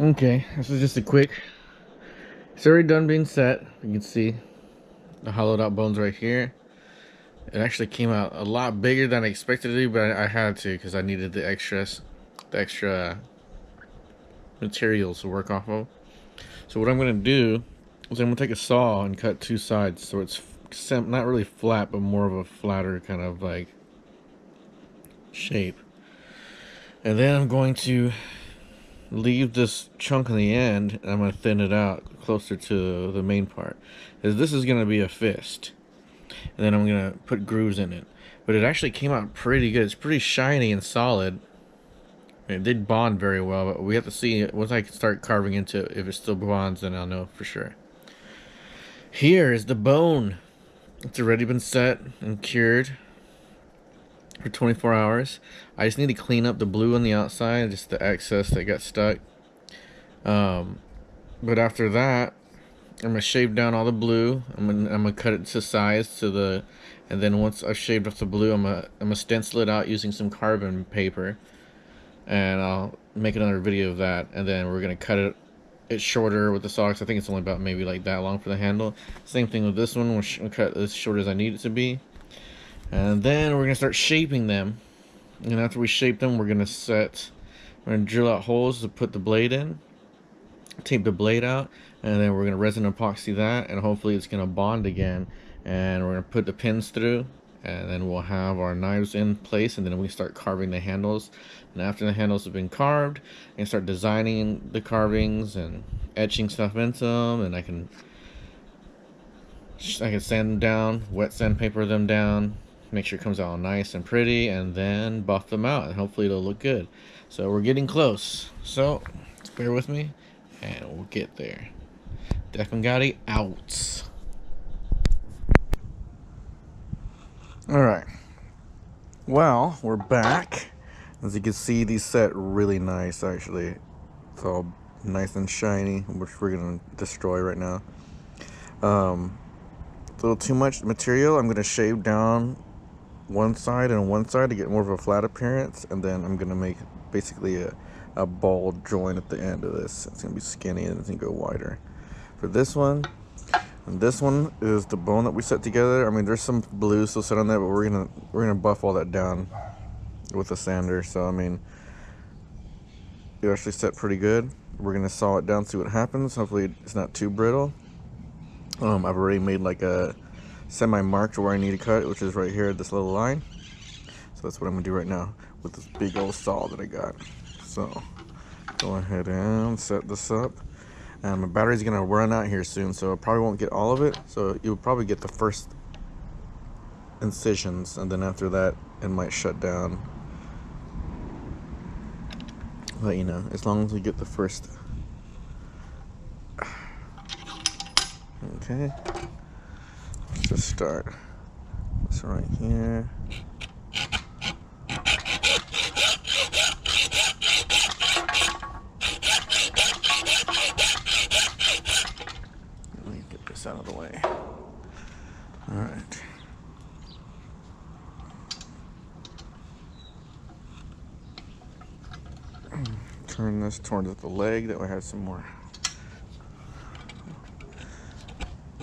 Okay, this is just a quick. It's already done being set. You can see the hollowed out bones right here. It actually came out a lot bigger than I expected it to, but I had to because I needed the extra materials to work off of. So what I'm gonna do is I'm gonna take a saw and cut two sides so it's not really flat, but more of a flatter kind of like shape. And then I'm going to leave this chunk on the end and I'm going to thin it out closer to the main part. This is going to be a fist. And then I'm going to put grooves in it. But it actually came out pretty good. It's pretty shiny and solid. It did bond very well, but we have to see once I start carving into it. If it still bonds, then I'll know for sure. Here is the bone. It's already been set and cured for 24 hours. I just need to clean up the blue on the outside, just the excess that got stuck. But after that, I'm gonna shave down all the blue. I'm gonna cut it to size and then once I've shaved off the blue, I'm gonna stencil it out using some carbon paper, and I'll make another video of that. And then we're gonna cut it shorter with the socks. I think it's only about maybe like that long for the handle. Same thing with this one. We'll cut as short as I need it to be. And then we're gonna start shaping them. And after we shape them, we're gonna drill out holes to put the blade in, tape the blade out, and then we're gonna resin epoxy that, and hopefully it's gonna bond again. And we're gonna put the pins through, and then we'll have our knives in place, and then we start carving the handles. And after the handles have been carved, I can start designing the carvings and etching stuff into them, and I can sand them down, wet sandpaper them down, make sure it comes out all nice and pretty, and then buff them out, and hopefully it'll look good. So we're getting close, so bear with me and we'll get there. Def and Gotti out. Alright, well, we're back. As you can see, these set really nice actually. It's all nice and shiny, which we're gonna destroy right now. A little too much material. I'm gonna shave down one side and one side to get more of a flat appearance, and then I'm gonna make basically a ball joint at the end of this. It's gonna be skinny and it's gonna go wider. For this one, and this one is the bone that we set together. I mean, there's some blue still set on there, but we're gonna buff all that down with a sander. So I mean, it actually set pretty good. We're gonna saw it down, see what happens. Hopefully it's not too brittle. I've already made like a semi-marked where I need to cut, which is right here at this little line. So that's what I'm gonna do right now with this big old saw that I got. So go ahead and set this up. And my battery's gonna run out here soon, so I probably won't get all of it. So you'll probably get the first incisions, and then after that it might shut down. But you know, as long as we get the first. Okay, let's just start this right here. Let me get this out of the way. All right. Turn this towards the leg, that way I have some more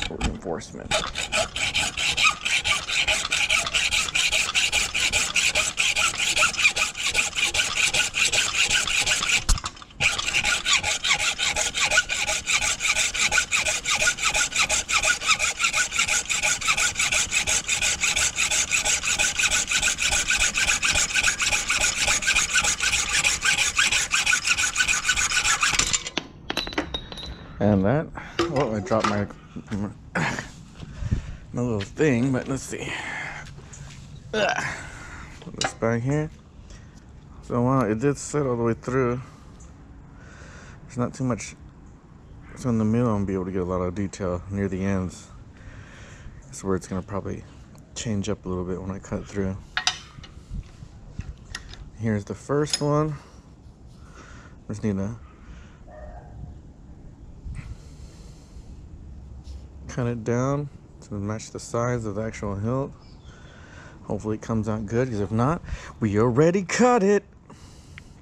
reinforcement. And that, well, I dropped my little thing, but let's see. Put this back here. So wow, it did set all the way through. There's not too much. So in the middle, I'm gonna be able to get a lot of detail near the ends. That's where it's gonna probably change up a little bit when I cut through. Here's the first one. Just need to cut it down to match the size of the actual hilt. Hopefully it comes out good, because if not, we already cut it.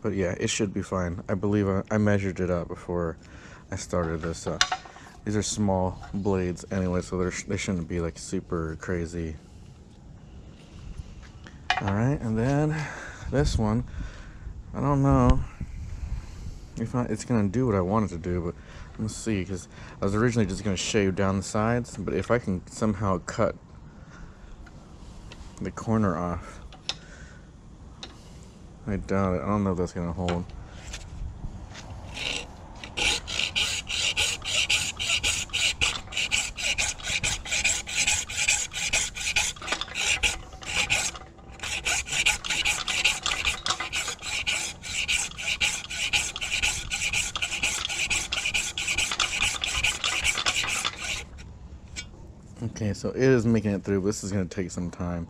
But yeah, it should be fine. I believe I measured it out before I started this. These are small blades anyway, so they shouldn't be like super crazy. Alright, and then this one, I don't know if it's going to do what I want it to do, but let's see, because I was originally just going to shave down the sides, but if I can somehow cut the corner off, I doubt it. I don't know if that's going to hold. Okay, so it is making it through, but this is going to take some time.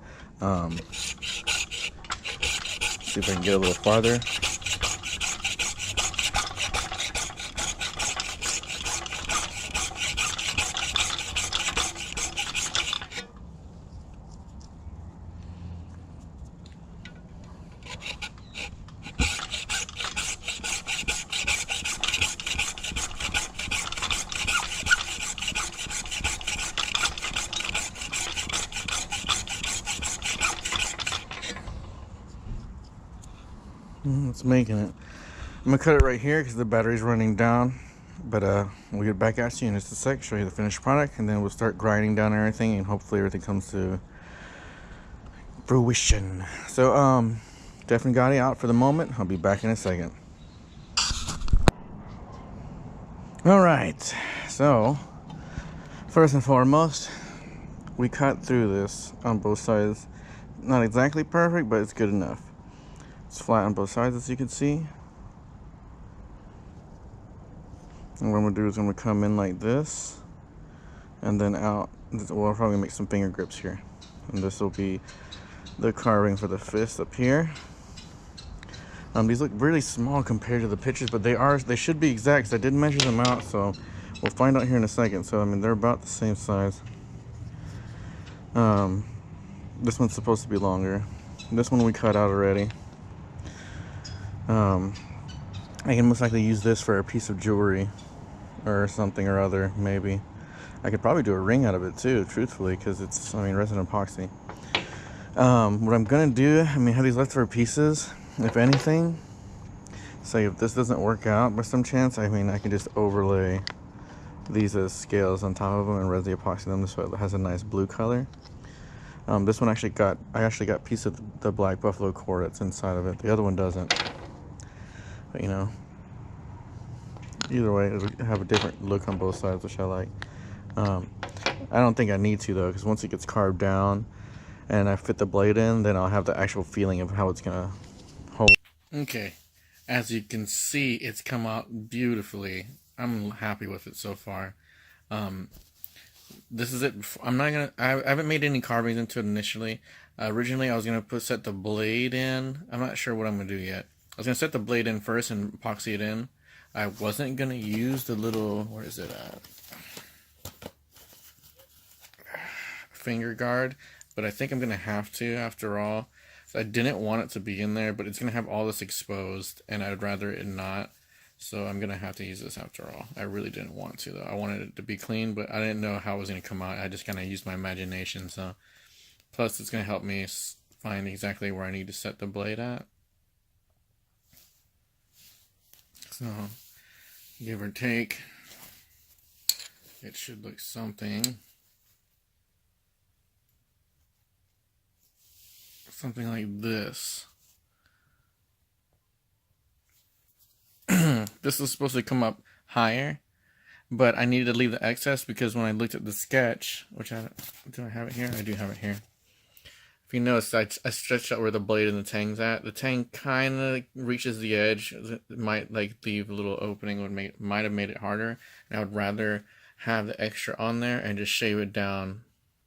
See if I can get a little farther. It's making it. I'm gonna cut it right here because the battery's running down. But we'll get back at you in just a sec, show you the finished product, and then we'll start grinding down everything, and hopefully everything comes to fruition. So definitely got it out for the moment. I'll be back in a second. All right. So first and foremost, we cut through this on both sides. Not exactly perfect, but it's good enough. It's flat on both sides, as you can see. And what I'm gonna do is I'm gonna come in like this, and then out. Well, I'm probably gonna make some finger grips here, and this will be the carving for the fist up here. These look really small compared to the pictures, but they should be exact, because I did measure them out, so we'll find out here in a second. So I mean, they're about the same size. This one's supposed to be longer. This one we cut out already. I can most likely use this for a piece of jewelry or something or other, maybe. I could probably do a ring out of it too, truthfully, because it's, I mean, resin epoxy. What I'm gonna do, I mean, have these leftover pieces, if anything. Say if this doesn't work out by some chance, I mean, I can just overlay these as scales on top of them and resin epoxy them so it has a nice blue color. This one I actually got a piece of the black buffalo core that's inside of it. The other one doesn't. But you know, either way, it'll have a different look on both sides, which I like. I don't think I need to though, because once it gets carved down and I fit the blade in, then I'll have the actual feeling of how it's gonna hold. Okay, as you can see, it's come out beautifully. I'm happy with it so far. This is it. I haven't made any carvings into it initially. Originally, I was gonna set the blade in. I'm not sure what I'm gonna do yet. I was gonna set the blade in first and epoxy it in. I wasn't gonna use the little, where is it at? Finger guard, but I think I'm gonna have to after all. So I didn't want it to be in there, but it's gonna have all this exposed, and I'd rather it not. So I'm gonna have to use this after all. I really didn't want to though. I wanted it to be clean, but I didn't know how it was gonna come out. I just kind of used my imagination. So plus, it's gonna help me find exactly where I need to set the blade at. So give or take, it should look something like this. This is supposed to come up higher, but I needed to leave the excess because when I looked at the sketch, which do I have it here? I do have it here. If you notice, I stretched out where the blade and the tang's at. The tang kind of reaches the edge. It might like leave a little opening, might have made it harder. And I would rather have the extra on there and just shave it down.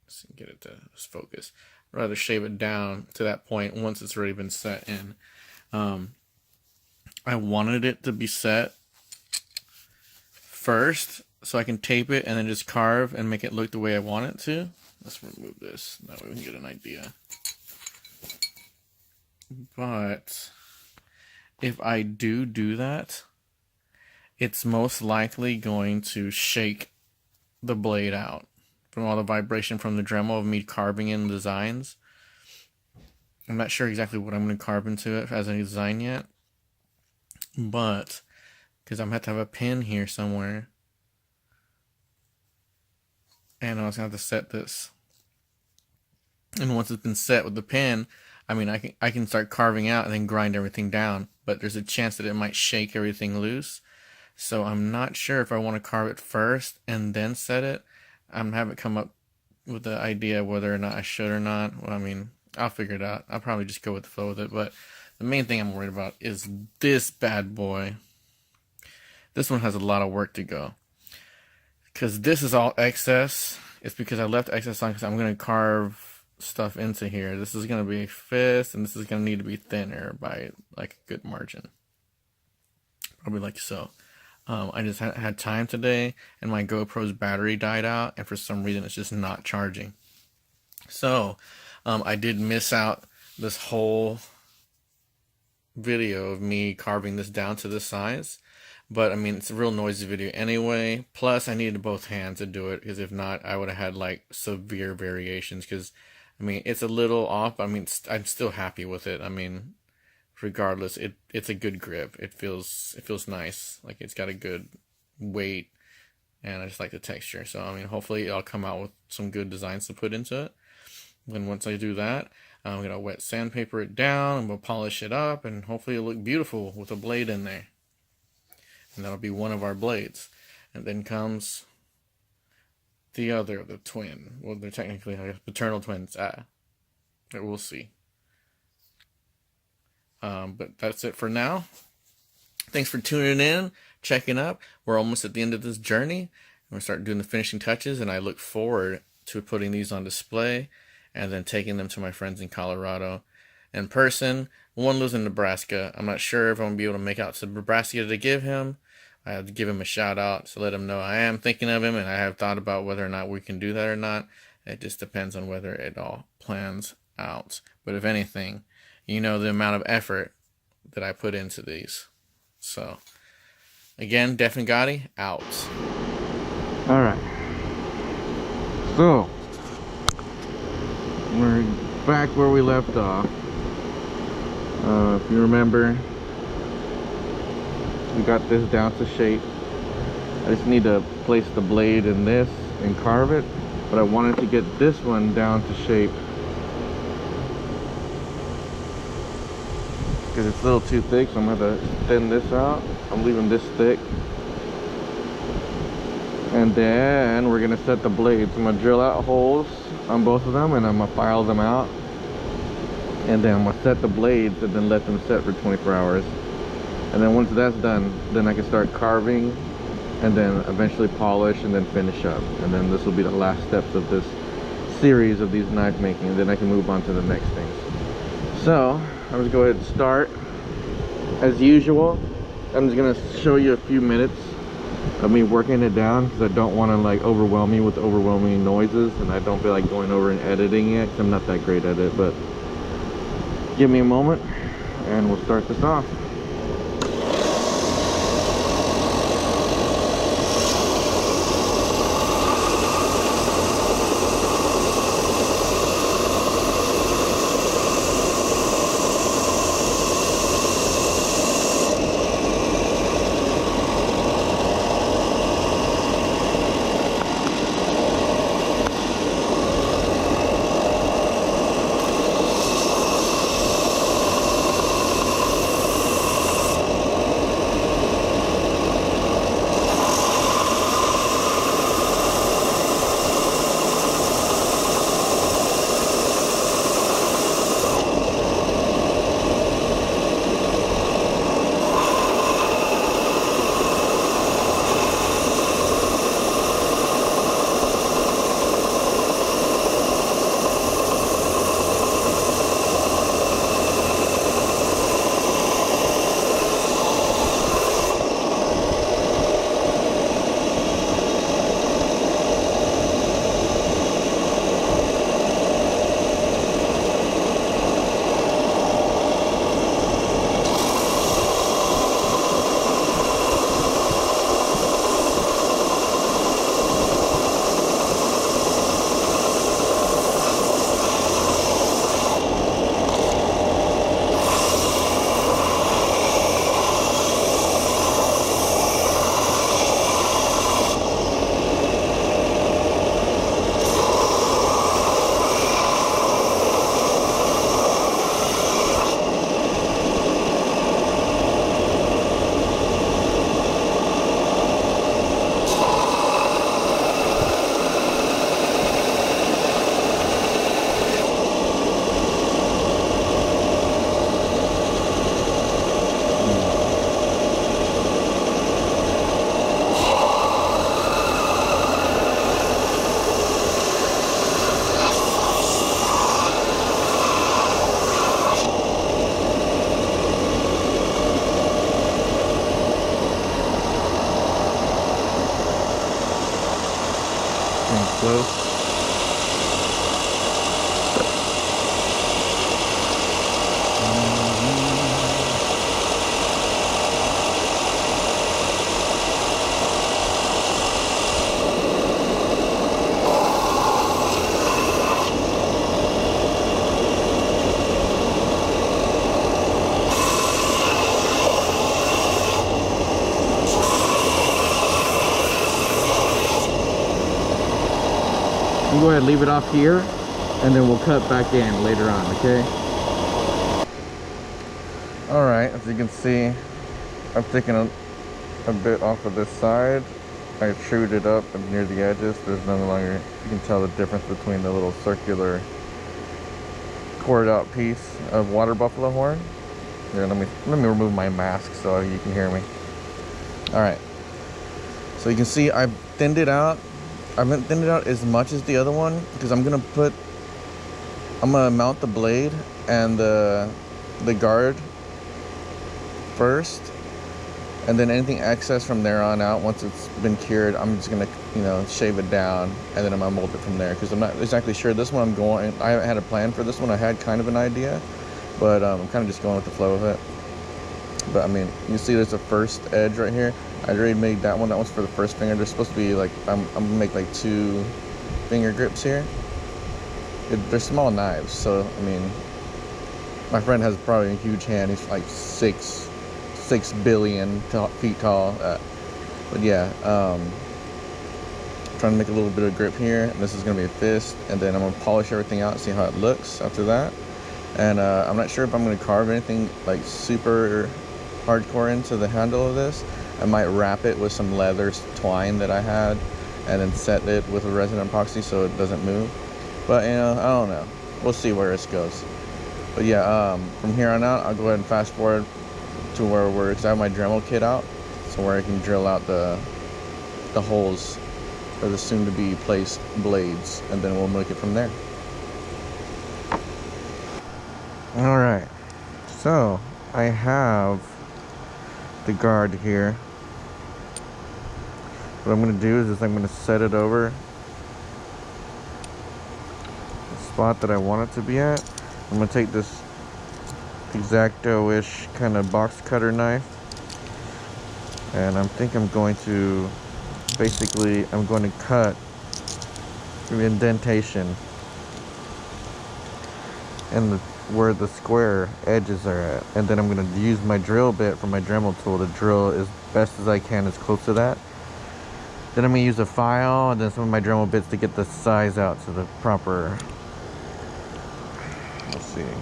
Let's get it to focus. Rather shave it down to that point once it's already been set in. I wanted it to be set first so I can tape it and then just carve and make it look the way I want it to. Let's remove this, that way we can get an idea. But if I do that, it's most likely going to shake the blade out from all the vibration from the Dremel of me carving in designs. I'm not sure exactly what I'm going to carve into it as a design yet, but because I'm going to have a pin here somewhere, and I was going to have to set this. And once it's been set with the pin, I mean, I can start carving out and then grind everything down, but there's a chance that it might shake everything loose. So I'm not sure if I want to carve it first and then set it. I haven't come up with the idea whether or not I should or not. Well, I mean, I'll figure it out. I'll probably just go with the flow with it. But the main thing I'm worried about is this bad boy. This one has a lot of work to go. Because this is all excess. It's because I left excess on because I'm going to carve stuff into here. This is going to be a fist, and this is going to need to be thinner by like a good margin. Probably like so. I just had time today, and my GoPro's battery died out, and for some reason it's just not charging. So I did miss out this whole video of me carving this down to this size. But I mean, it's a real noisy video anyway. Plus, I needed both hands to do it, because if not, I would have had like severe variations. Because I mean, it's a little off. I mean, I'm still happy with it. I mean, regardless, it's a good grip. It feels nice. Like it's got a good weight, and I just like the texture. So I mean, hopefully I'll come out with some good designs to put into it. Then once I do that, I'm gonna wet sandpaper it down, and we'll polish it up, and hopefully it'll look beautiful with a blade in there. And that'll be one of our blades. And then comes the other, the twin. Well, they're technically, I guess, paternal twins. But we'll see. But that's it for now. Thanks for tuning in, checking up. We're almost at the end of this journey. We're starting doing the finishing touches, and I look forward to putting these on display and then taking them to my friends in Colorado in person. One lives in Nebraska. I'm not sure if I'm going to be able to make out to Nebraska to give him. I have to give him a shout out to let him know I am thinking of him, and I have thought about whether or not we can do that or not. It just depends on whether it all plans out. But if anything, you know the amount of effort that I put into these. So, again, Def and Gotti, out. Alright. So, we're back where we left off. If you remember, we got this down to shape. I just need to place the blade in this and carve it, but I wanted to get this one down to shape because it's a little too thick, so I'm going to thin this out. I'm leaving this thick, and then we're going to set the blades. I'm going to drill out holes on both of them, and I'm going to file them out, and then I'm going to set the blades and then let them set for 24 hours. And then once that's done, then I can start carving and then eventually polish and then finish up. And then this will be the last steps of this series of these knife making, and then I can move on to the next things. So I'm just go ahead and start as usual. I'm just gonna show you a few minutes of me working it down because I don't want to like overwhelm you with overwhelming noises, and I don't feel like going over and editing it because I'm not that great at it. But give me a moment and we'll start this off. close. You go ahead and leave it off here, and then we'll cut back in later on, okay? Alright, as you can see, I've taken a bit off of this side. I chewed it up near the edges. There's no longer, you can tell the difference between the little circular cored out piece of water buffalo horn. Here, let me remove my mask so you can hear me. Alright, so you can see I've thinned it out. I haven't thinned it out as much as the other one because I'm gonna mount the blade and the guard first, and then anything excess from there on out, once it's been cured, I'm just gonna, you know, shave it down, and then I'm gonna mold it from there, because I'm not exactly sure. This one I haven't had a plan for this one. I had kind of an idea, but I'm kind of just going with the flow of it. But I mean, you see there's a first edge right here. I already made that one. That one's for the first finger. There's supposed to be like, I'm gonna make like 2 finger grips here. They're small knives, so I mean, my friend has probably a huge hand. He's like 6 billion feet tall. But yeah, trying to make a little bit of grip here. And this is gonna be a fist, and then I'm gonna polish everything out and see how it looks after that. And I'm not sure if I'm gonna carve anything like super hardcore into the handle of this. I might wrap it with some leather twine that I had, and then set it with a resin epoxy so it doesn't move. But you know, I don't know. We'll see where this goes. But yeah, from here on out, I'll go ahead and fast forward to where because I have my Dremel kit out, so where I can drill out the holes for the soon-to-be placed blades, and then we'll make it from there. All right, so I have the guard here. What I'm going to do is I'm going to set it over the spot that I want it to be at. I'm going to take this X-Acto-ish kind of box cutter knife, and I think I'm going to cut the indentation in where the square edges are at, and then I'm going to use my drill bit from my Dremel tool to drill as best as I can as close to that. Then I'm going to use a file and then some of my Dremel bits to get the size out to the proper,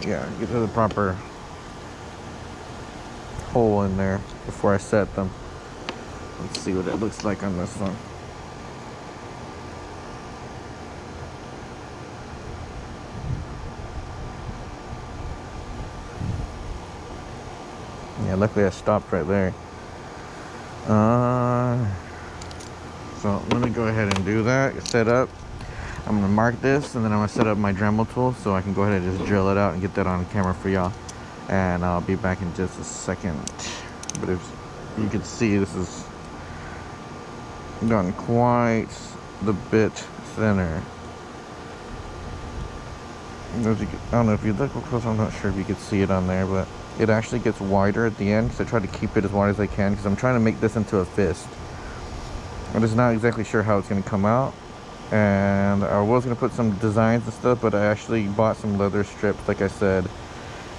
get to the proper hole in there before I set them. Let's see what it looks like on this one. Yeah, luckily I stopped right there. So I'm gonna go ahead and do that, set up. I'm gonna mark this, and then I'm gonna set up my Dremel tool so I can go ahead and just drill it out and get that on camera for y'all. And I'll be back in just a second. But if you can see, this has gotten quite the bit thinner. I don't know if you look close, I'm not sure if you could see it on there, but it actually gets wider at the end, so I try to keep it as wide as I can because I'm trying to make this into a fist. I'm just not exactly sure how it's going to come out, and I was going to put some designs and stuff, but I actually bought some leather strips like I said,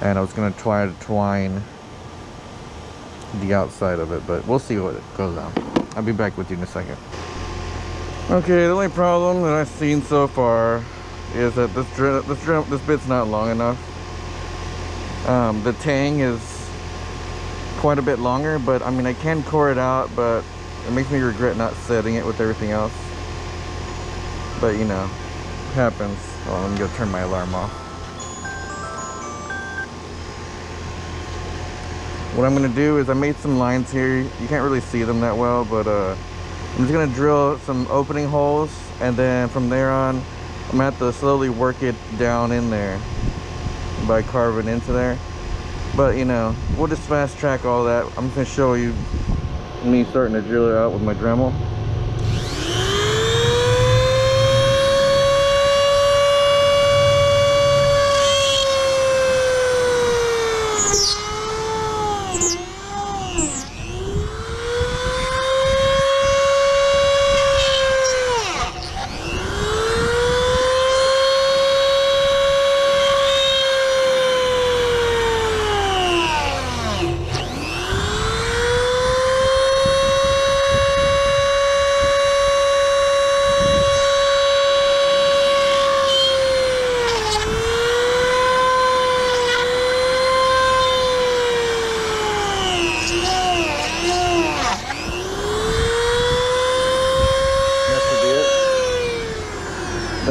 and I was going to try to twine the outside of it, but we'll see what it goes on. I'll be back with you in a second. Okay, the only problem that I've seen so far is that this bit's not long enough. The tang is quite a bit longer, but I mean I can core it out, but it makes me regret not setting it with everything else. But you know, it happens. Oh, let me go turn my alarm off. What I'm gonna do is I made some lines here. You can't really see them that well, but I'm just gonna drill some opening holes, and then from there on, I'm gonna have to slowly work it down in there by carving into there. But you know, we'll just fast track all that. I'm just gonna show you me starting to drill it out with my Dremel.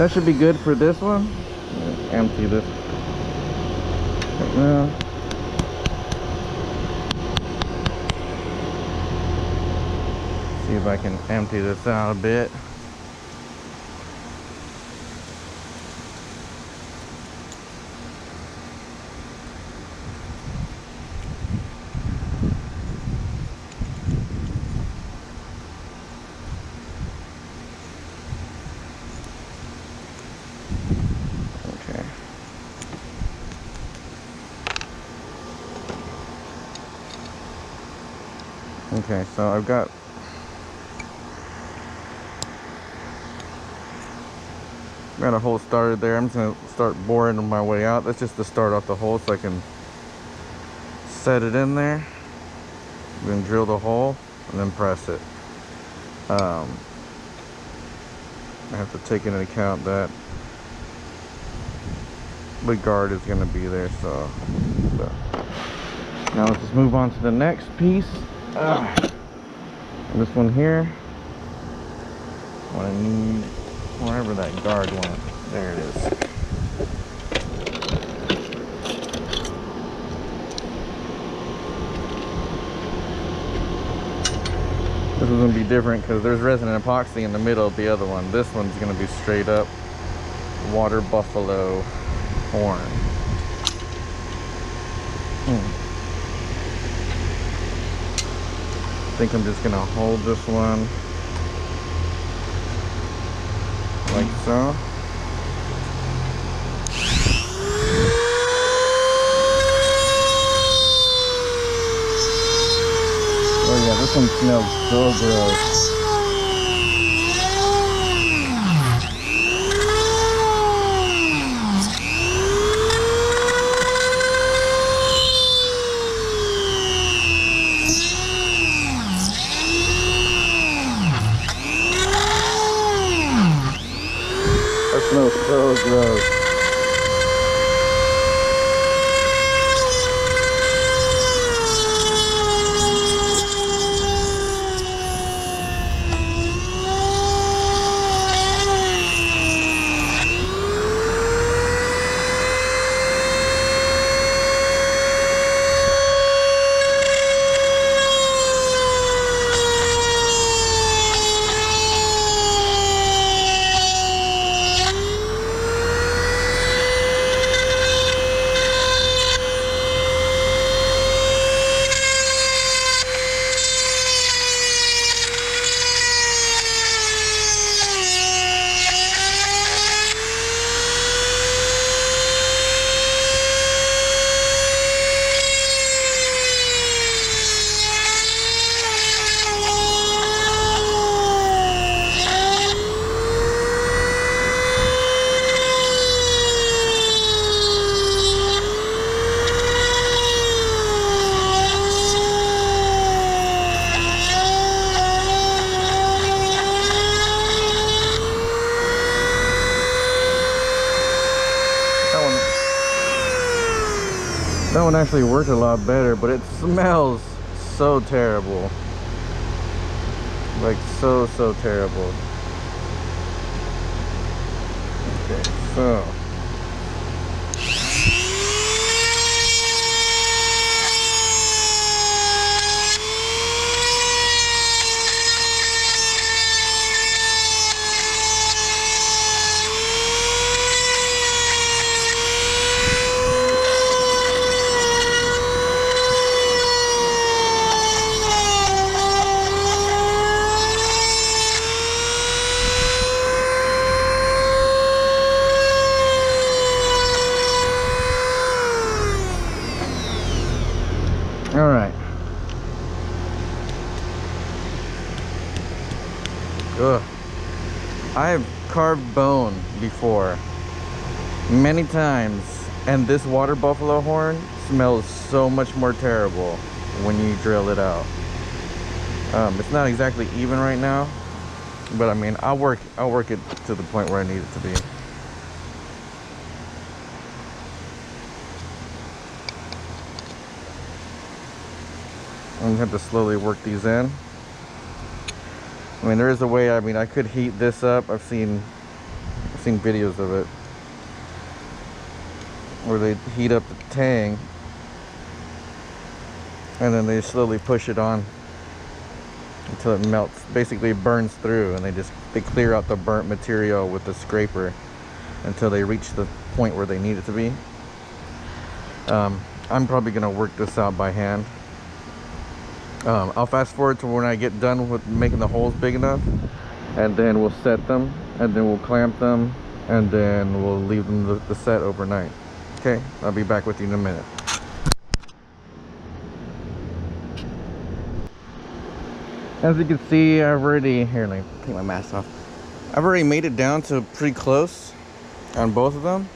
That should be good for this one. Empty this right now. See if I can empty this out a bit. Okay, so I've got a hole started there. I'm just gonna start boring my way out. That's just to start off the hole so I can set it in there. Then drill the hole and then press it. I have to take into account that the guard is gonna be there, so. Now let's just move on to the next piece. This one here. What I need, wherever that guard went. There it is. This is going to be different because there's resin and epoxy in the middle of the other one. This one's going to be straight up water buffalo horn. I think I'm just going to hold this one like so. Oh yeah, this one smells so gross. That smells so gross. That one actually worked a lot better, but it smells so terrible. Like so terrible. Okay, so all right. Ugh. I have carved bone before, many times, and this water buffalo horn smells so much more terrible when you drill it out. It's not exactly even right now, but I mean, I'll work it to the point where I need it to be. I'm gonna have to slowly work these in. I mean, there is a way. I mean, I could heat this up. I've seen seen videos of it where they heat up the tang and then they slowly push it on until it melts. Basically it burns through, and they clear out the burnt material with the scraper until they reach the point where they need it to be. I'm probably gonna work this out by hand. I'll fast forward to when I get done with making the holes big enough, and then we'll set them, and then we'll clamp them, and then we'll leave them the set overnight. Okay, I'll be back with you in a minute. As you can see, I've already, here, let me take my mask off. I've already made it down to pretty close on both of them.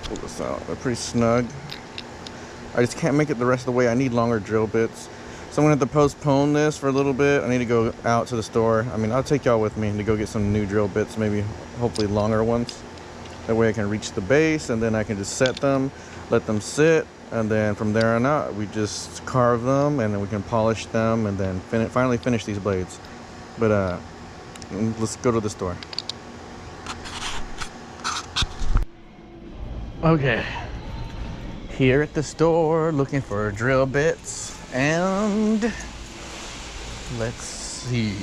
Pull this out, they're pretty snug. I just can't make it the rest of the way. I need longer drill bits. So I'm gonna have to postpone this for a little bit. I need to go out to the store. I mean, I'll take y'all with me to go get some new drill bits, maybe hopefully longer ones. That way I can reach the base, and then I can just set them, let them sit, and then from there on out, we just carve them, and then we can polish them, and then finally finish these blades. But let's go to the store. Okay, here at the store looking for drill bits, and let's see,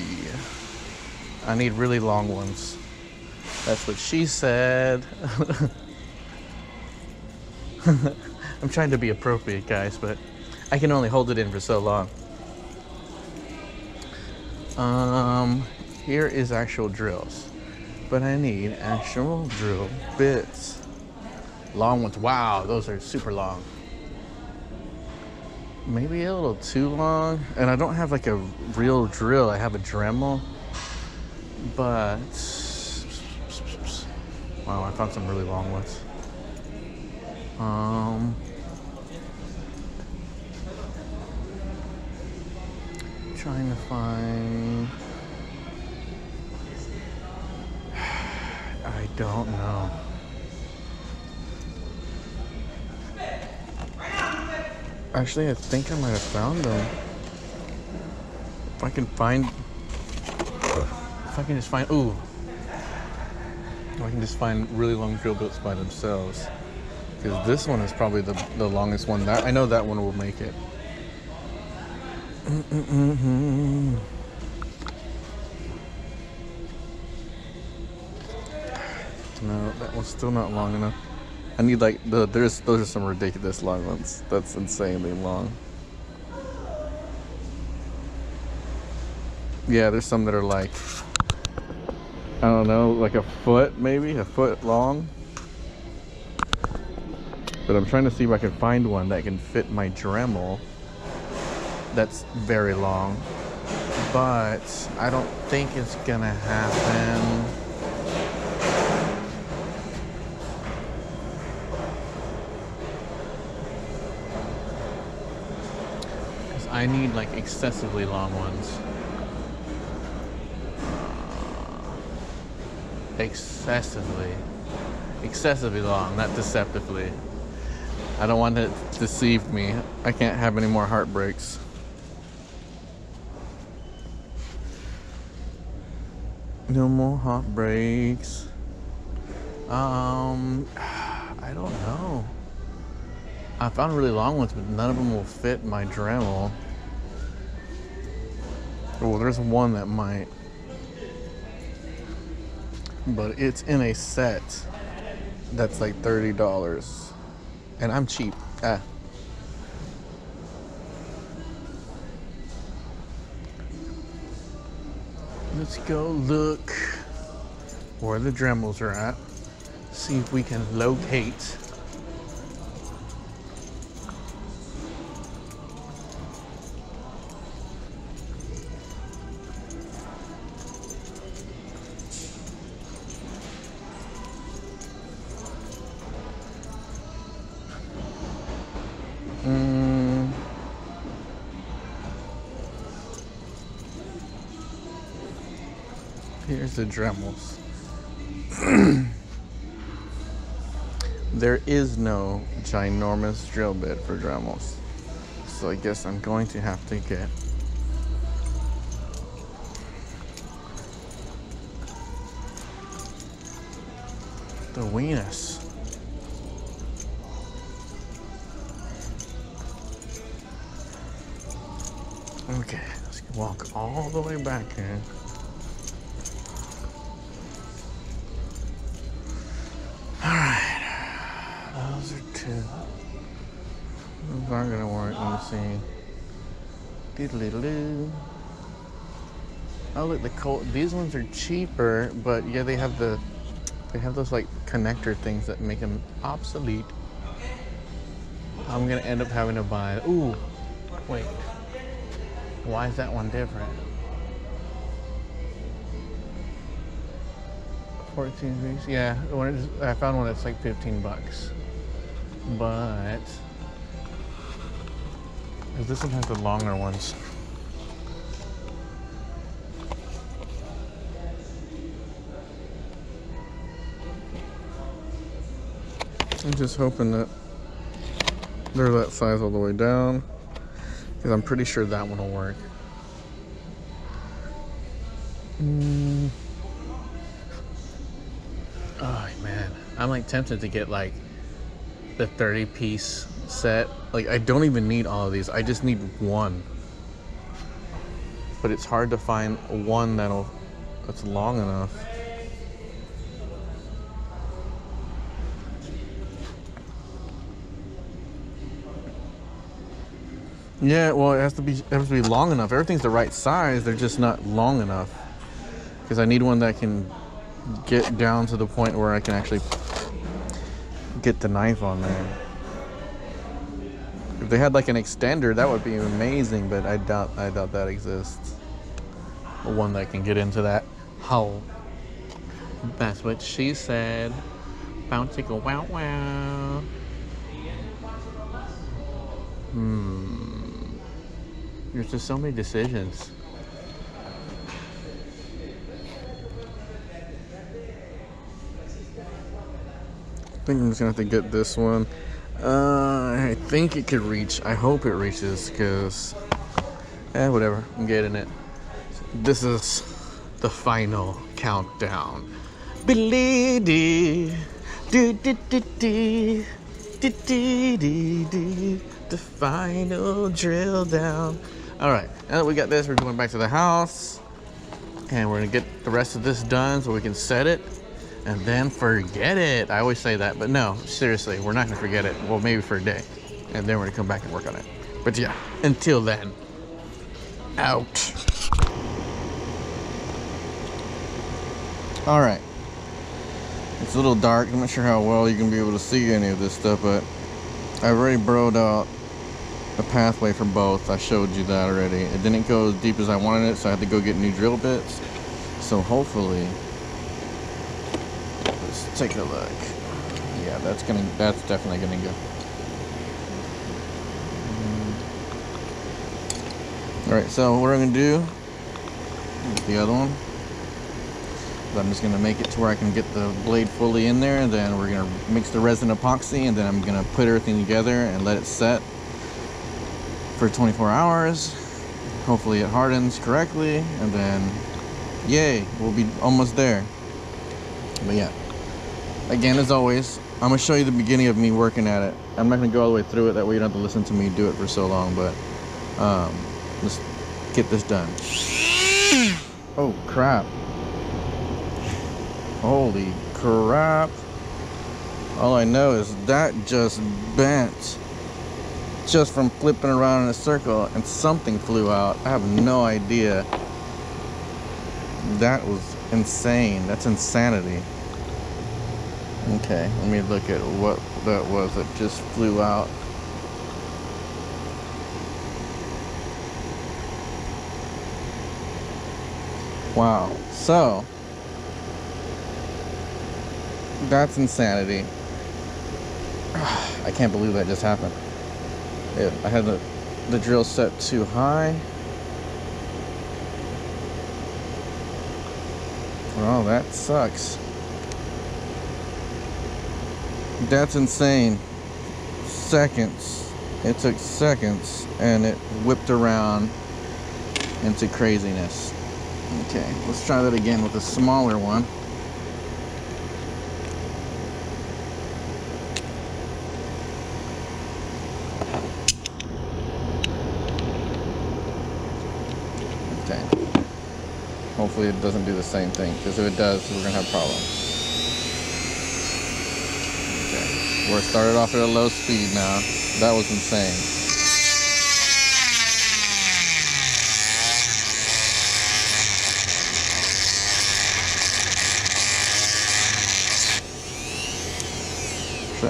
I need really long ones. That's what she said. I'm trying to be appropriate, guys, but I can only hold it in for so long. Here is actual drills, but I need actual drill bits. Long ones. Wow, those are super long. Maybe a little too long. And I don't have like a real drill. I have a Dremel, but wow, I found some really long ones. Trying to find, I don't know. Actually, I think I might have found them. If I can just find, ooh. If I can just find really long drill bits by themselves. Because this one is probably the longest one. I know that one will make it. No, that one's still not long enough. I need like those are some ridiculous long ones. That's insanely long. Yeah, there's some that are like, I don't know, like a foot, maybe a foot long. But I'm trying to see if I can find one that can fit my Dremel. That's very long, but I don't think it's gonna happen. I need like excessively long ones. Excessively long, not deceptively. I don't want it to deceive me. I can't have any more heartbreaks. No more heartbreaks. I don't know. I found really long ones, but none of them will fit my Dremel. Well, there's one that might, but it's in a set that's like $30, and I'm cheap. Let's go look where the Dremels are at. See if we can locate. Here's the Dremels. There is no ginormous drill bit for Dremels, so I guess I'm going to have to get the weenus. Okay, let's walk all the way back here. Alright. Those are two. Those aren't gonna work. Let me see. Doodle-doo. Oh look, these ones are cheaper, but yeah, they have those like connector things that make them obsolete. I'm gonna end up having to buy. Ooh, wait. Why is that one different? 14 weeks. Yeah, I found one that's like 15 bucks. But this one has the longer ones. I'm just hoping that they're that size all the way down, because I'm pretty sure that one will work. Oh man, I'm like tempted to get like the 30-piece set. Like I don't even need all of these. I just need one. But it's hard to find one that's long enough. Yeah, well, it has to be long enough. Everything's the right size. They're just not long enough. Because I need one that can get down to the point where I can actually get the knife on there. If they had like an extender, that would be amazing. But I doubt that exists. One that can get into that hole. That's what she said. Bouncy go wow wow. There's just so many decisions. I think I'm just gonna have to get this one. I think it could reach. I hope it reaches, because whatever, I'm getting it. This is the final countdown. The final drill down. Alright, now that we got this, we're going back to the house. And we're gonna get the rest of this done so we can set it. And then forget it. I always say that, but no, seriously, we're not gonna forget it. Well, maybe for a day. And then we're gonna come back and work on it. But yeah, until then, out. Alright. It's a little dark. I'm not sure how well you can be able to see any of this stuff, but I've already broed out a pathway for both. I showed you that already. It didn't go as deep as I wanted it, so I had to go get new drill bits. So hopefully, let's take a look. Yeah, that's definitely gonna go. All right, so what I'm gonna do, the other one, I'm just gonna make it to where I can get the blade fully in there, and then we're gonna mix the resin epoxy, and then I'm gonna put everything together and let it set for 24 hours. Hopefully it hardens correctly, and then yay, we'll be almost there. But yeah, again, as always, I'm gonna show you the beginning of me working at it. I'm not gonna go all the way through it, that way you don't have to listen to me do it for so long, but let's get this done. Oh crap. Holy crap. All I know is that just bent just from flipping around in a circle, and something flew out. I have no idea. That was insane. That's insanity. Okay, let me look at what that was that just flew out. Wow. So that's insanity. I can't believe that just happened. I had the drill set too high. Oh, that sucks. That's insane. Seconds. It took seconds, and it whipped around into craziness. Okay, let's try that again with a smaller one. Hopefully it doesn't do the same thing, because if it does, we're gonna have problems. Okay, we're started off at a low speed now. That was insane.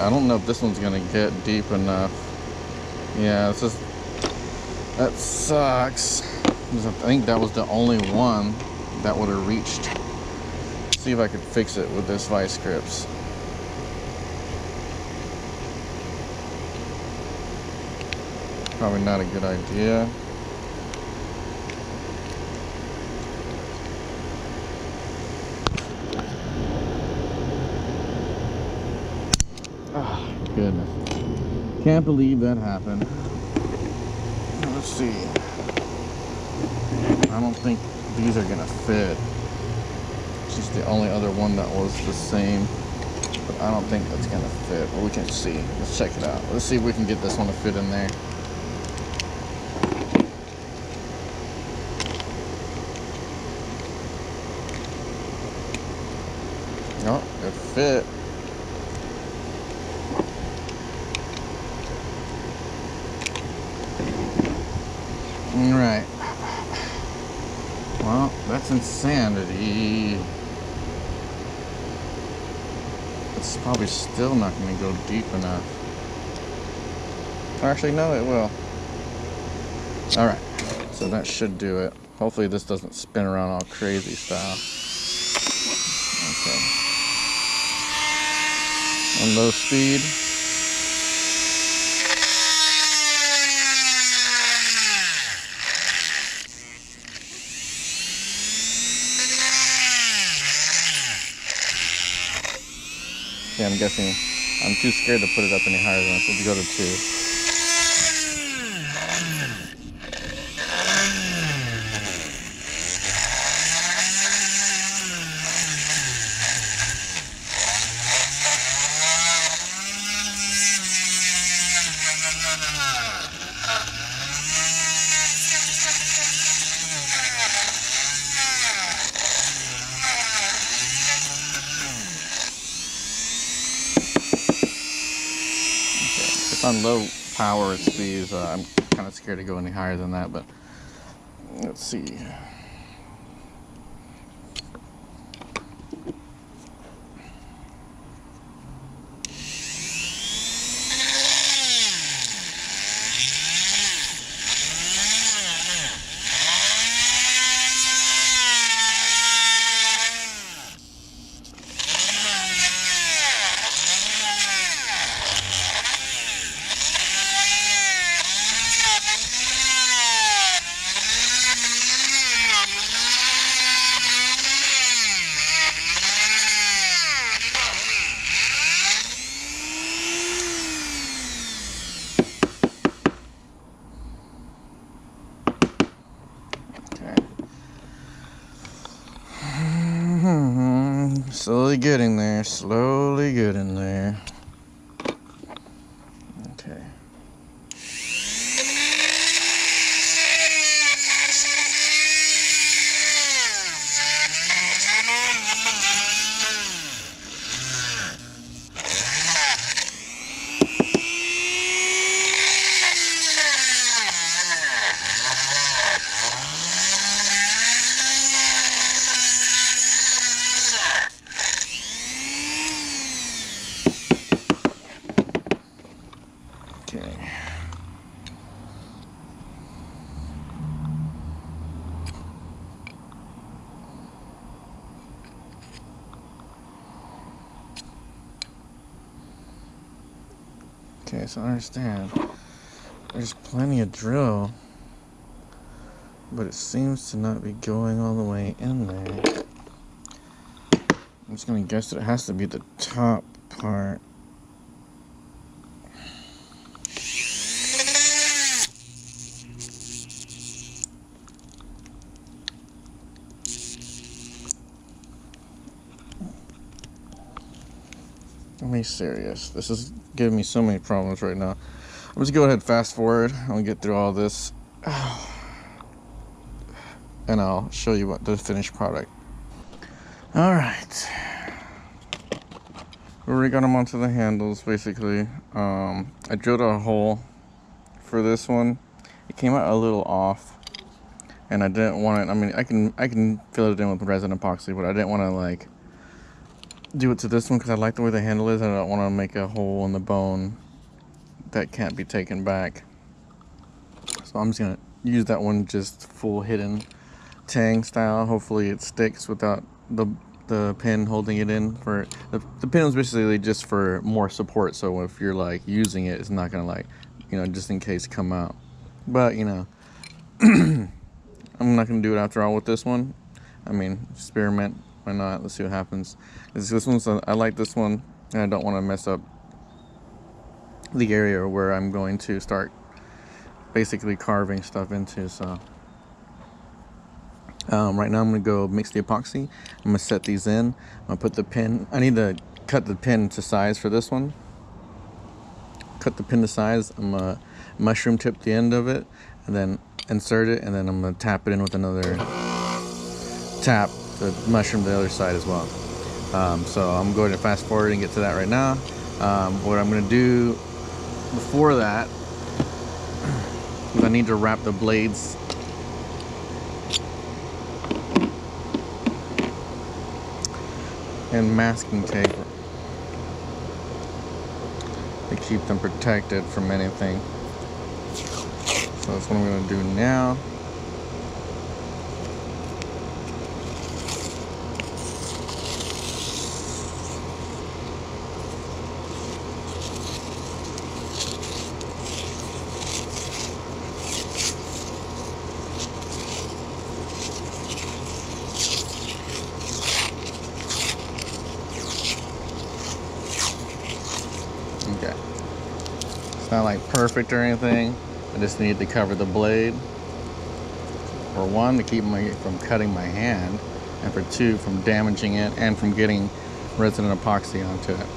I don't know if this one's gonna get deep enough. Yeah, it's just, that sucks. I think that was the only one that would have reached. Let's see if I could fix it with this vice grips. Probably not a good idea. Oh, goodness. Can't believe that happened. Let's see. I don't think these are gonna fit. It's just the only other one that was the same. But I don't think that's gonna fit. But we can see. Let's check it out. Let's see if we can get this one to fit in there. Oh, it fit. Alright. Well, that's insanity. It's probably still not going to go deep enough. Actually, no, it will. Alright. So that should do it. Hopefully this doesn't spin around all crazy style. Okay. On low speed. Yeah, I'm guessing I'm too scared to put it up any higher than this. We'll go to 2. On low power speeds, I'm kind of scared to go any higher than that, but let's see. Slowly getting there, slowly getting there. Okay. Okay, so I understand. There's plenty of drill, but it seems to not be going all the way in there. I'm just gonna guess that it has to be the top part. I'm being serious. This is giving me so many problems right now. I'm just gonna go ahead and fast forward. I'll get through all this. and I'll show you what the finished product. All right, we already got them onto the handles basically. I drilled a hole for this one. It came out a little off, and I didn't want it. I mean, I can fill it in with resin epoxy, but I didn't want to like do it to this one because I like the way the handle is, and I don't want to make a hole in the bone that can't be taken back. So I'm just gonna use that one just full hidden tang style. Hopefully it sticks without the pin holding it in. For the pin was basically just for more support, so if you're like using it, it's not gonna like, you know, just in case come out. But you know, I'm not gonna do it after all with this one. I mean, experiment, why not? Let's see what happens. This one's I like this one, and I don't want to mess up the area where I'm going to start basically carving stuff into. So right now I'm gonna go mix the epoxy. I'm gonna set these in. I'm gonna put the pin. I need to cut the pin to size for this one. Cut the pin to size. I'm gonna mushroom tip the end of it, and then insert it, and then I'm gonna tap it in with another tap to mushroom the other side as well. So I'm going to fast forward and get to that right now. What I'm gonna do before that is I need to wrap the blades in masking tape to keep them protected from anything. So that's what I'm going to do now. Okay. It's not like perfect or anything. I just need to cover the blade. For one, to keep me from cutting my hand, and for two, from damaging it and from getting resin epoxy onto it.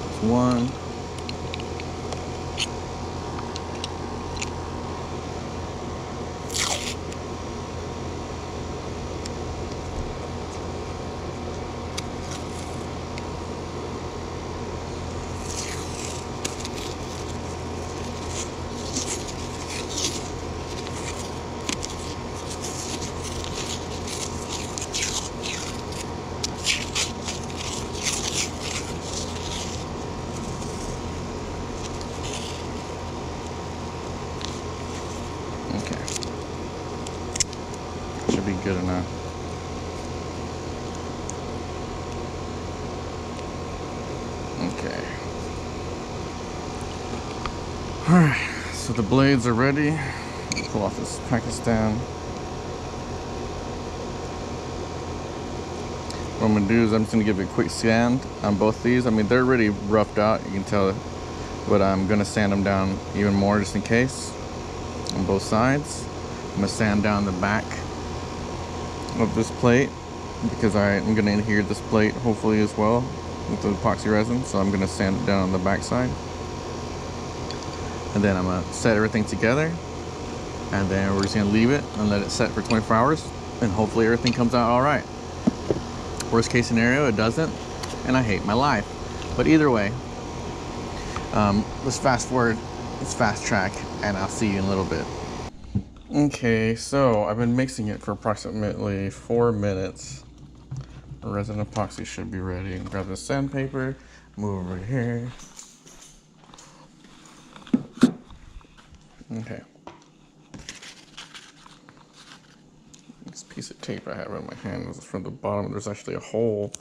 That's one. Be good enough. Okay. Alright, so the blades are ready. Pull off this Pakistan. What I'm gonna do is I'm just gonna give it a quick sand on both these. I mean, they're already roughed out, you can tell, but I'm gonna sand them down even more just in case on both sides. I'm gonna sand down the back of this plate because I'm going to adhere this plate hopefully as well with the epoxy resin, so I'm going to sand it down on the back side, and then I'm going to set everything together, and then we're just going to leave it and let it set for 24 hours, and hopefully everything comes out all right. Worst case scenario, it doesn't, and I hate my life. But either way, let's fast forward, let's fast track, and I'll see you in a little bit. Okay, so I've been mixing it for approximately 4 minutes. The resin epoxy should be ready. Grab the sandpaper, move over here. Okay. This piece of tape I have in my hand is from the bottom. There's actually a hole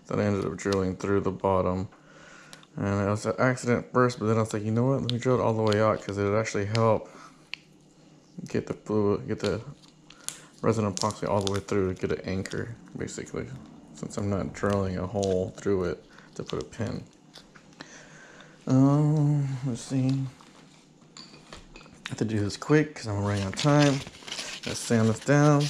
that I ended up drilling through the bottom. And it was an accident first, but then I was like, you know what? Let me drill it all the way out because it would actually help get the fluid, get the resin epoxy all the way through to get an anchor, basically, since I'm not drilling a hole through it to put a pin. Let's see. I have to do this quick because I'm running out of time. Let's sand this down.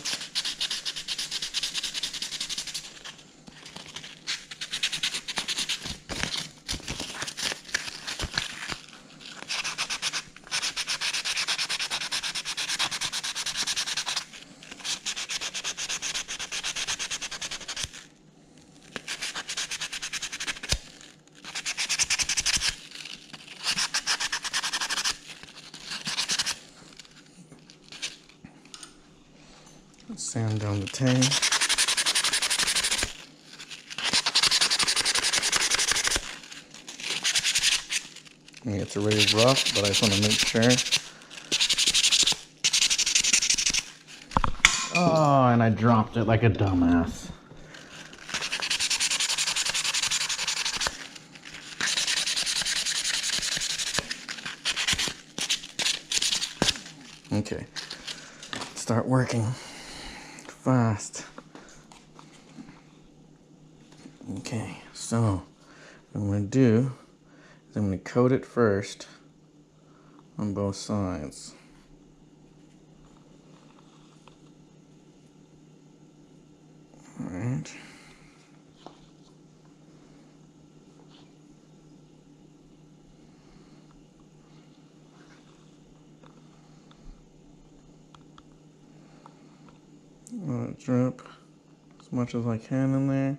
Sand down the tank. I mean, it's already rough, but I just want to make sure. Oh, and I dropped it like a dumbass. Okay, start working fast. Okay, so what I'm going to do is I'm going to coat it first on both sides. All right. Let it drip as much as I can in there.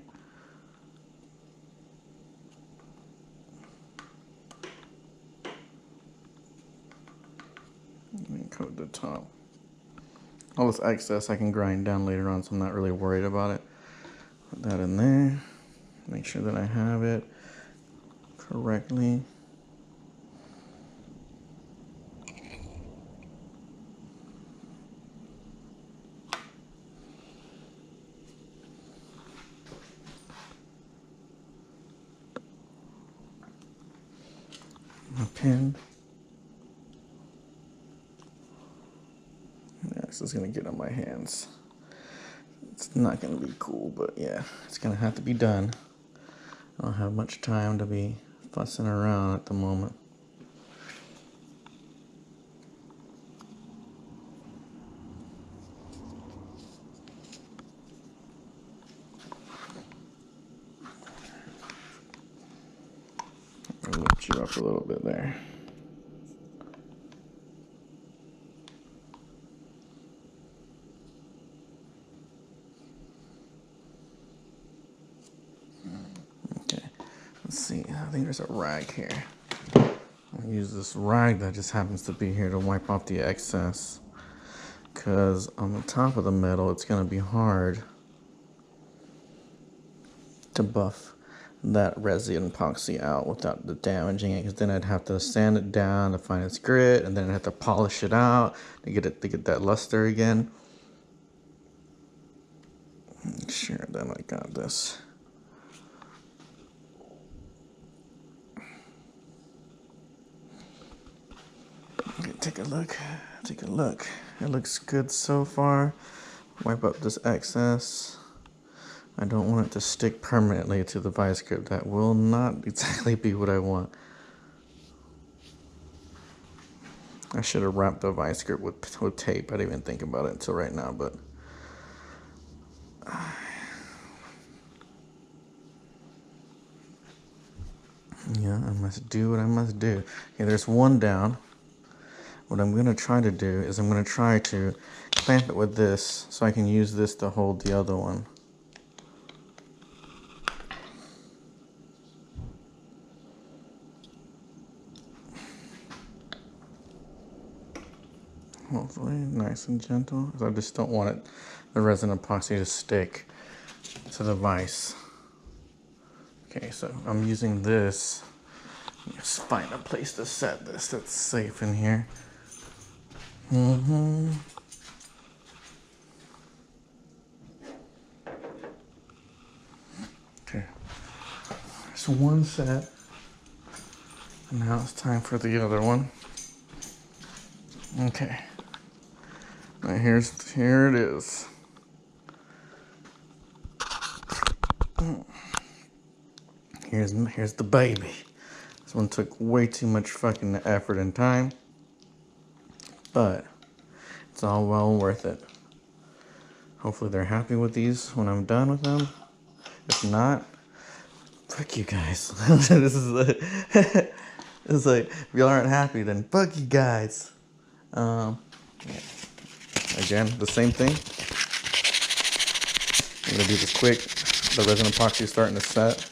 And coat the top. All this excess I can grind down later on, so I'm not really worried about it. Put that in there. Make sure that I have it correctly. My pin. Yeah, this is gonna get on my hands. It's not gonna be cool, but yeah, it's gonna have to be done. I don't have much time to be fussing around at the moment. I'll lift you up a little bit there. Okay, let's see. I think there's a rag here. I'll use this rag that just happens to be here to wipe off the excess. Because on the top of the metal, it's going to be hard to buff that resin epoxy out without damaging it, because then I'd have to sand it down to find its grit, and then I'd have to polish it out to get that luster again. Make sure that I got this. Okay, take a look. Take a look. It looks good so far. Wipe up this excess. I don't want it to stick permanently to the vice grip. That will not exactly be what I want. I should have wrapped the vice grip with tape. I didn't even think about it until right now, but yeah, I must do what I must do. Okay, there's one down. What I'm gonna try to do is I'm gonna try to clamp it with this so I can use this to hold the other one. Hopefully nice and gentle, because I just don't want the resin epoxy to stick to the vise. Okay, so I'm using this. Just find a place to set this that's safe in here. Okay, so one set. And now it's time for the other one. Okay. Now here it is. Here's the baby. This one took way too much fucking effort and time, but it's all well worth it. Hopefully they're happy with these when I'm done with them. If not, fuck you guys. This is like, it's like, if y'all aren't happy, then fuck you guys. Again, the same thing. I'm gonna do this quick. The resin epoxy is starting to set.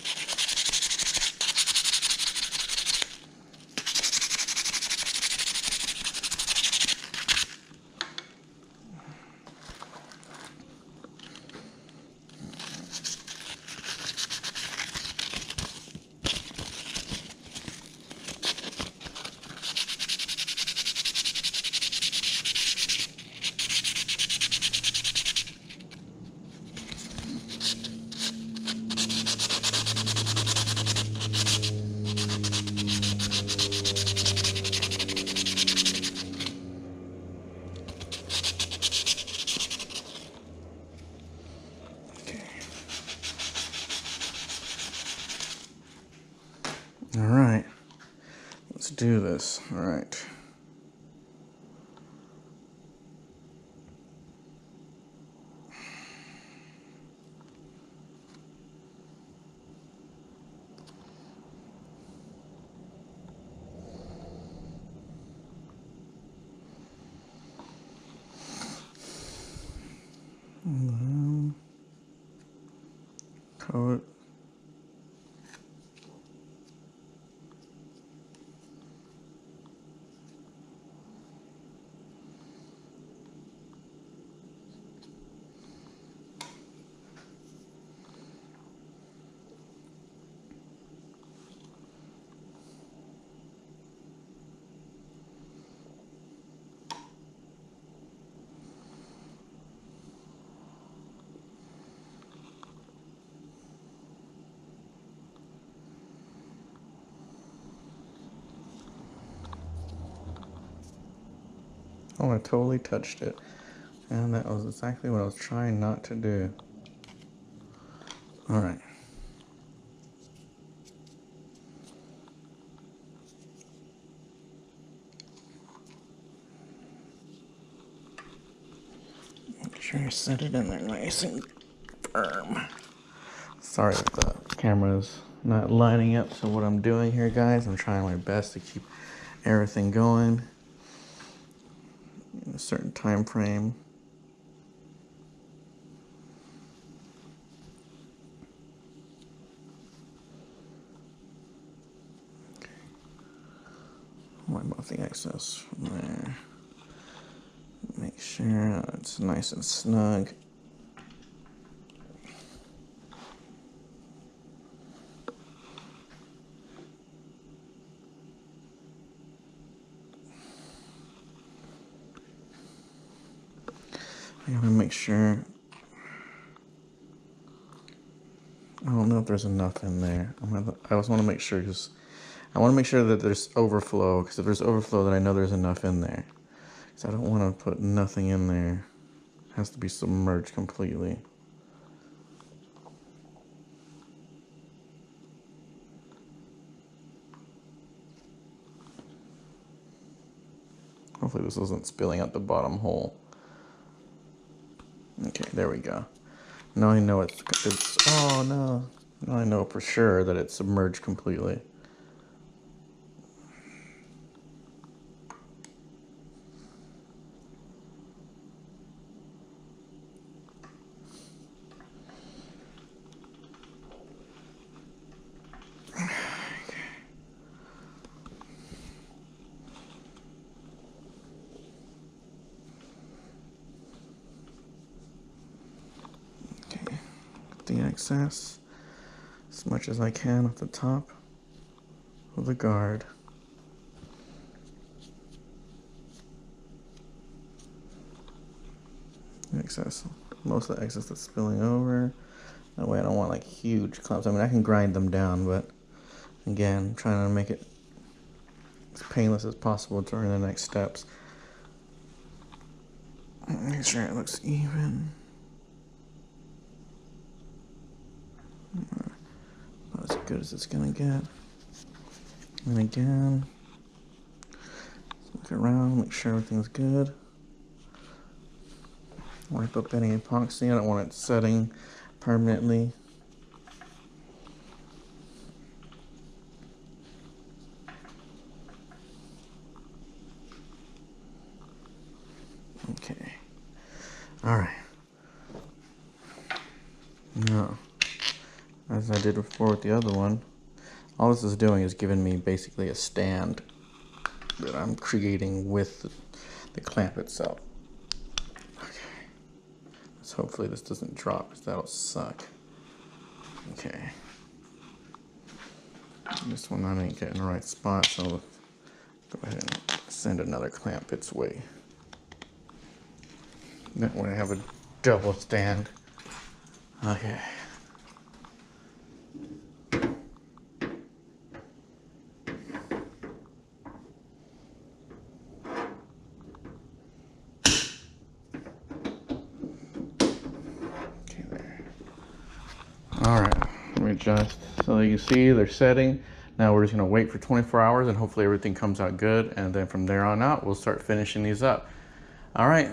All right, let's do this. All right. Coat. Oh, I totally touched it. And that was exactly what I was trying not to do. All right. Make sure you set it in there nice and firm. Sorry if the camera's not lining up to what I'm doing here, guys. I'm trying my best to keep everything going in a certain time frame. Wipe off the excess from there. Make sure it's nice and snug. I gotta make sure. I don't know if there's enough in there. I just want to make sure, because I want to make sure that there's overflow, because if there's overflow, then I know there's enough in there. So I don't want to put nothing in there. It has to be submerged completely. Hopefully this isn't spilling out the bottom hole. Okay, there we go. Now I know it's oh no. Now I know for sure that it's submerged completely. Okay, the excess as much as I can at the top of the guard. Excess, most of the excess that's spilling over. That way I don't want like huge clumps. I mean, I can grind them down, but again, I'm trying to make it as painless as possible during the next steps. Make sure it looks even. About as good as it's gonna get. And again, look around, make sure everything's good. Wipe up any epoxy. I don't want it setting permanently. Okay. All right. Now, as I did before with the other one, all this is doing is giving me basically a stand that I'm creating with the clamp itself. Okay. Let's hopefully this doesn't drop, because that'll suck. Okay. This one I didn't get in the right spot, so go ahead and send another clamp its way. That way I have a double stand. Okay. Okay, there. All right, let me adjust. So you can see they're setting. Now we're just gonna wait for 24 hours and hopefully everything comes out good. And then from there on out, we'll start finishing these up. All right,